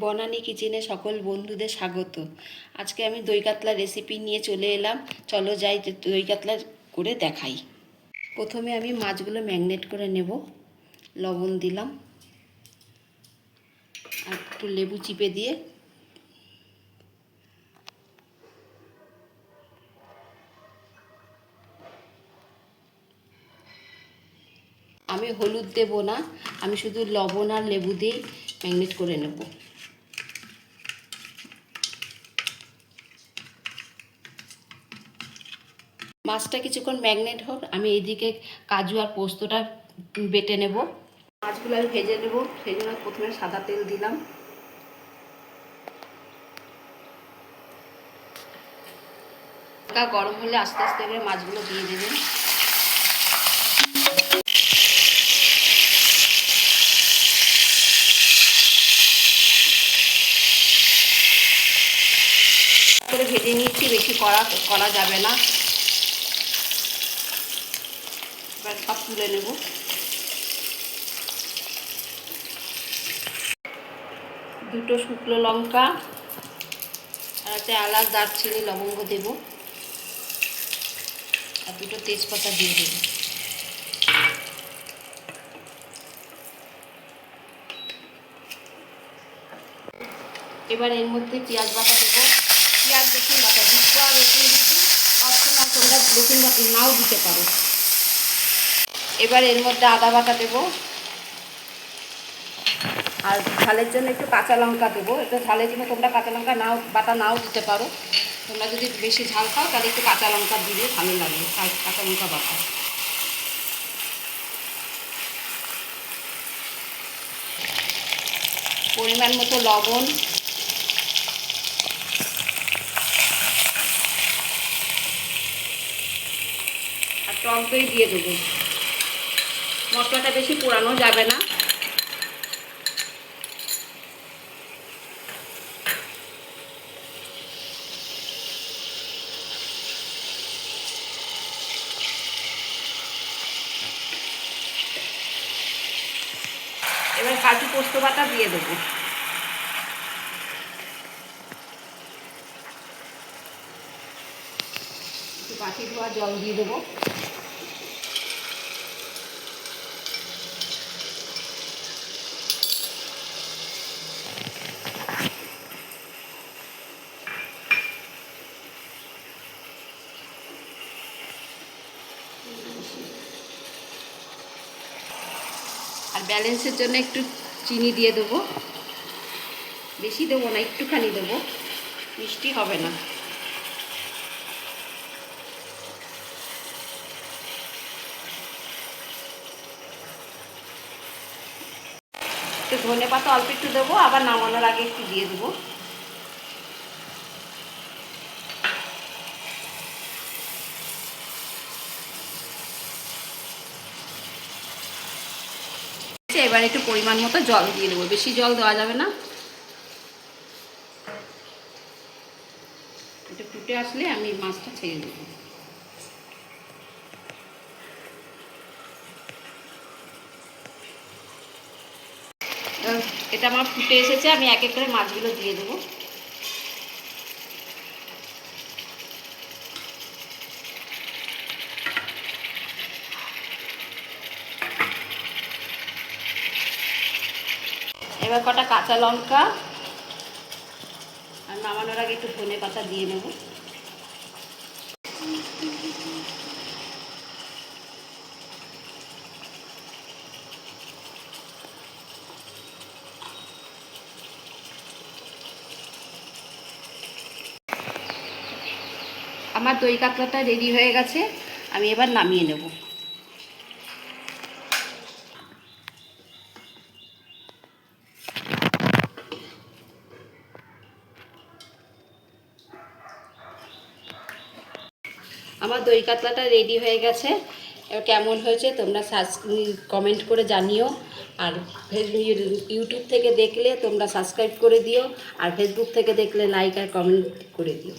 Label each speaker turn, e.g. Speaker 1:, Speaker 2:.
Speaker 1: বনানী কিচেনে সকল বন্ধুদের স্বাগত। আজকে আমি দই কাতলা রেসিপি নিয়ে চলে এলাম। চলো যাই দই কাতলা করে দেখাই। প্রথমে আমি মাছগুলো ম্যারিনেট করে নেব। লবণ দিলাম আর একটু লেবু চিপে দিয়ে আমি হলুদ দেব না, আমি শুধু লবণ আর লেবু দিয়েই ম্যারিনেট করে নেব। মাছটা কিছুক্ষণ ম্যারিনেট হোক, আমি এইদিকে কাজু আর পোস্তটা বেটে নেব। মাছগুলো আমি ভেজে নেব, সেই জন্য প্রথমে সাদা তেল দিলাম। গরম হলে আস্তে আস্তে করে মাছগুলো দিয়ে দেবেন। করে ভেজে নিয়েছি, বেশি করা যাবে না। এবার সব তুলে নেব। দুটো শুকনো লঙ্কা আর একটা এলাচ, দারচিনি, লবঙ্গ দেব আর দুটো তেজপাতা দিয়ে দেব। এবার এর মধ্যে পেঁয়াজ বাটা দেবো। পেঁয়াজ রসুন বাটা দিতে আর রসুন দিতে অপশনাল, তোমরা রসুন বাটা নাও দিতে পারো। এবার এর মধ্যে আদা বাটা দেবো আর ঝালের জন্য একটু কাঁচা লঙ্কা দেবো। একটু ঝালের জন্য তোমরা কাঁচা লঙ্কা নাও দিতে পারো। তোমরা যদি বেশি ঝাল খাও তাহলে একটু কাঁচা লঙ্কা দিলে ভালো লাগে, কাঁচা লঙ্কা বাটা। পরিমাণ মতো লবণ, আর টক দই দিয়ে দেবো। মশলাটা বেশি পোড়ানো যাবে না। এবার কাজু পোস্ত বাটা দিয়ে দেবো। একটু বাটি ধোয়া জল দিয়ে দেবো। আর ব্যালেন্সের জন্য একটু চিনি দিয়ে দেবো। বেশি দেবো না, একটুখানি দেবো, মিষ্টি হবে না। একটু ধনে পাতা অল্প একটু দেবো, আবার নামানোর আগে একটু দিয়ে দেবো। এবার একটু পরিমাণ মতো জল দিয়ে দেবো, বেশি জল দেওয়া যাবে না। এটা ফুটে আসলে আমি মাছটা ছেড়ে দেবো। এটা আমার ফুটে এসেছে, আমি এক এক করে মাছগুলো দিয়ে দেবো। এবার কটা কাঁচা লঙ্কা আর নামানোর আগে একটু ধনে পাতা দিয়ে নেব। আমার দই কাতলাটা রেডি হয়ে গেছে, আমি এবার নামিয়ে নেব। আমার দই কাতলাটা রেডি হয়ে গেছে। এবার কেমন হয়েছে তোমরা কমেন্ট করে জানিও। আর ইউটিউব থেকে দেখলে তোমরা সাবস্ক্রাইব করে দিও, আর ফেসবুক থেকে দেখলে লাইক আর কমেন্ট করে দিও।